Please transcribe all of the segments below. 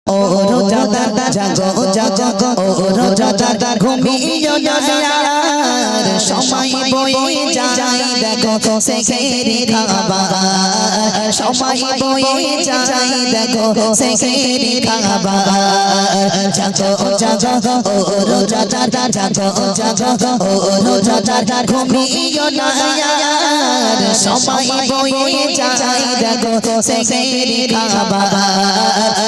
ও রোজাদার জাগো জাগো ও রোজাদার ঘুমিও না আর সময় বয়ে যায় দেখো সেহরি খাবার সময় বয়ে যায় দেখো সেহরি খাবার জাগো জাগো ও রোজাদার জাগো জাগো ও রোজাদার ঘুমিও না আর সময় বয়ে যায় দেখো সেহরি খাবার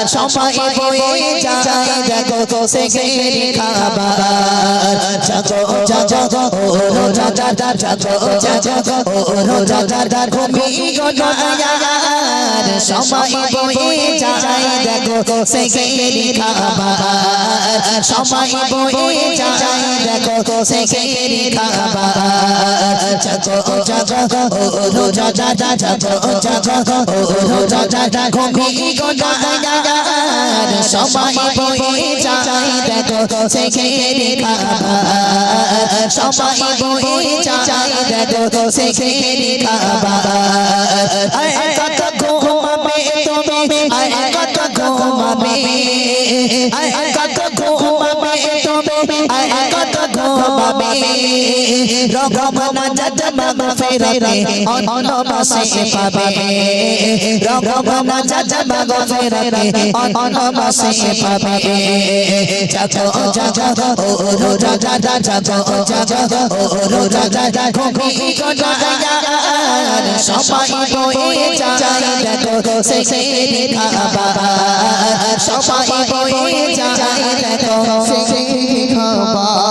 সময় বয়ে যায় দেখো সেহরি খাবার জাগো জাগো ও রোজাদার জাগো জাগো ও রোজাদার ঘুমিও না আর সময় বয়ে যায় দেখো সেহরি খাবার সময় বয়ে যায় দেখো সেহরি খাবার জাগো জাগো ও রোজাদার জাগো জাগো ও রোজাদার ঘুমিও না আর সময় বয়ে যায় দেখো সেহরি খাবার সময় বয়ে যায় দেখো সেহরি খাবার কত ঘুমাবে তুমি কত ঘুমাবে কত ঘুমাবে তুমি কত ঘুমাবে রগমনা জাজমা ফেরাতে অন্য মাসে পাবে রগমনা জাজমা ফেরাতে অন্য মাসে পাবে জাগো জাগো ও রোজাদার জাগো জাগো ও রোজাদার ঘুমিও না আর সময় বয়ে যায় দেখো সেহরি খাবার সময় বয়ে যায় দেখো সেহরি খাবার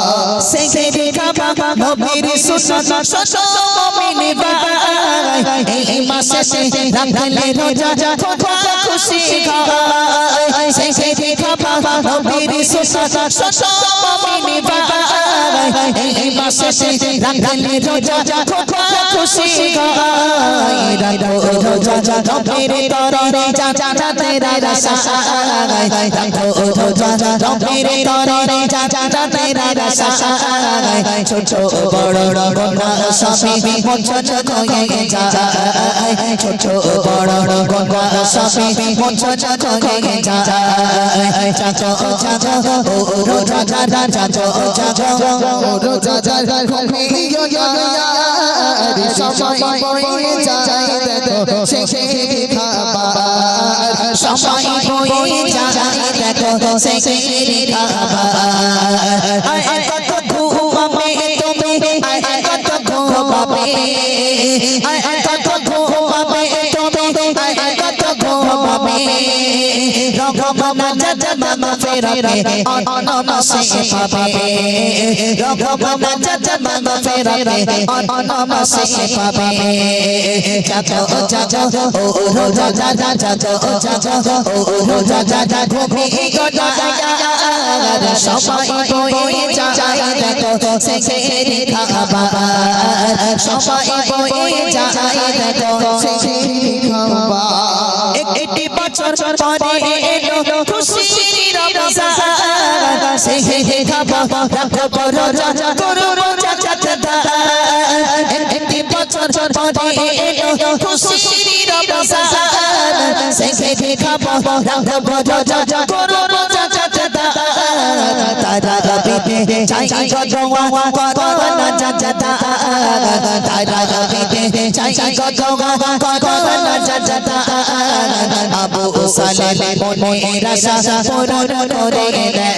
সেহরি খাবার নবীর সুন্নাত শত মুমিন ভাই এই মাসে রাখলে রোজা খোদা খুশি হয় সেহরি খাবার নবীর সুন্নাত শত মুমিন ভাই এই মাসে রাখলে রোজা খোদা খুশি হয় রাখো রোজা নবীর তরে চাচা তেরা রাসা রাখো রোজা নবীর তরে চাচা তেরা রাসা ছোট বড় গুনাহ সবই মোচন হয়ে যায় ছোট বড় গুনাহ সবই মোচন হয়ে যায় জাগো জাগো ও রোজাদার জাগো জাগো ও রোজাদার ঘুমিও না আর সময় বয়ে যায় দেখো সেহরি খাবার সময় বয়ে যায় দেখো সেহরি খাবার কত ঘুমাবে তুমি কত ঘুমাবে কত ঘুমাবে তুমি কত ঘুমাবে রগমনা জাজমা ফেরাতে অন্য মাসে পাবে রগমনা জাজমা ফেরাতে অন্য মাসে পাবে জাগো জাগো ও রোজাদার জাগো জাগো ও রোজাদার ঘুমিও না আর সময় বয়ে যায় দেখো সেহরি খাবার সময় বয়ে যায় দেখো সেহরি খাবার একটি বছর পরে এলো খুশির রমজান সেহরি খাবার রাখবো রোজা করবো চাচা একটি বছর পরে এলো খুশির রমজান সেহরি খাবার রাখবো রোজা করবো চাচা তারা রবিতে চাই গদওয়া করোনা চাচা তারা রবিতে চাই গদওয়া করোনা চাচা আবু সালেহ মনের আশা পূরণ করে দেয়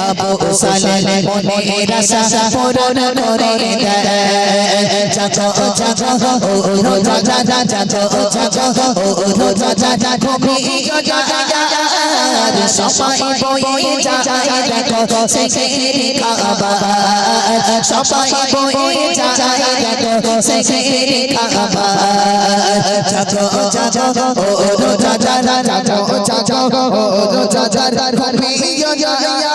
আবু সালেহ মনের আশা পূরণ করে দেয় জাগো জাগো ও রোজাদার জাগো জাগো ও রোজাদার ঘুমিও না আর সময় বয়ে যায় দেখো সেহরি খাবার সময় বয়ে যায় দেখো সেহরি খাবার জাগো জাগো ও রোজাদার জাগো জাগো ও রোজাদার ঘুমিও না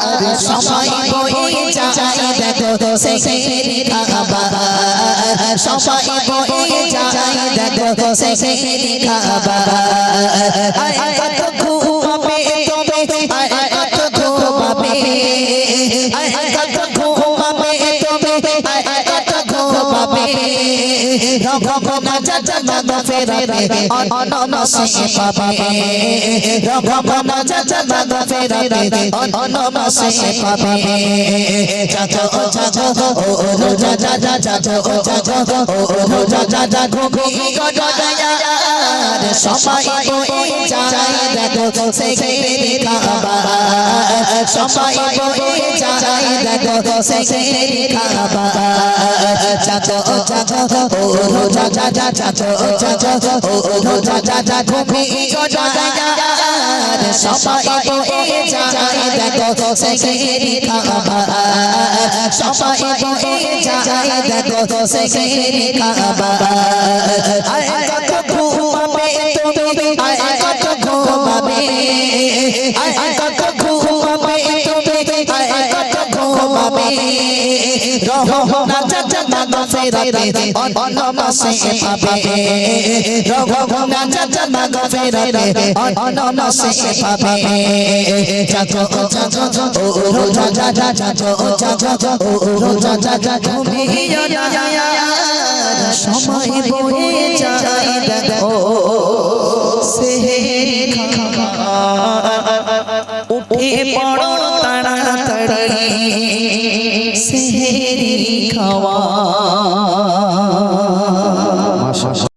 আর সময় বয়ে যায় দেখো সেহরি খাবার সময় বয়ে যায় দেখো সেহরি খাবার কত ঘুমাবে তুমি কত ঘুমাবে কত ঘুমাবে তুমি কত ঘুমাবে রগমনা না চাচা মাগফিরাতে অনমসে পাবে রঘব না চাচা মাগফিরাতে অনমসে পাবে চাচা ও চাচা ও রোজা চাচা চাচা ও চাচা ও রোজা চাচা ঘুমি গড়ায়ার সবাই বয়ে যায় দেখো সেকেরে খাবা সবাই বয়ে যায় দেখো সেকেরে খাবা চাচা ও চাচা ও রোজা চাচা চাচা ও চাচা ও রোজা চাচা ঘুমি গড়ায়ার সবাই বয়ে যায় দেখো সেকেরে খাবা সবাই বয়ে যায় দেখো সেকেরে খাবা আয় কত ঘুমাবে তুমি আয় কত ঘুমাবে আয় কত ঘুমাবে তুমি আয় কত ঘুমাবে রহো না চাচা মাগফিরাতে অনমসে পাবে রহো না চাচা মাগফিরাতে অনমসে পাবে চাচা ও চাচা ও রোজা চাচা চাচা ও চাচা ও রোজা চাচা ঘুমিয়ে না সময় বয়ে যায় দেখো সেহরি খাওয়া উঠে পড়ো তাড়াতাড়ি সেহরি খাওয়া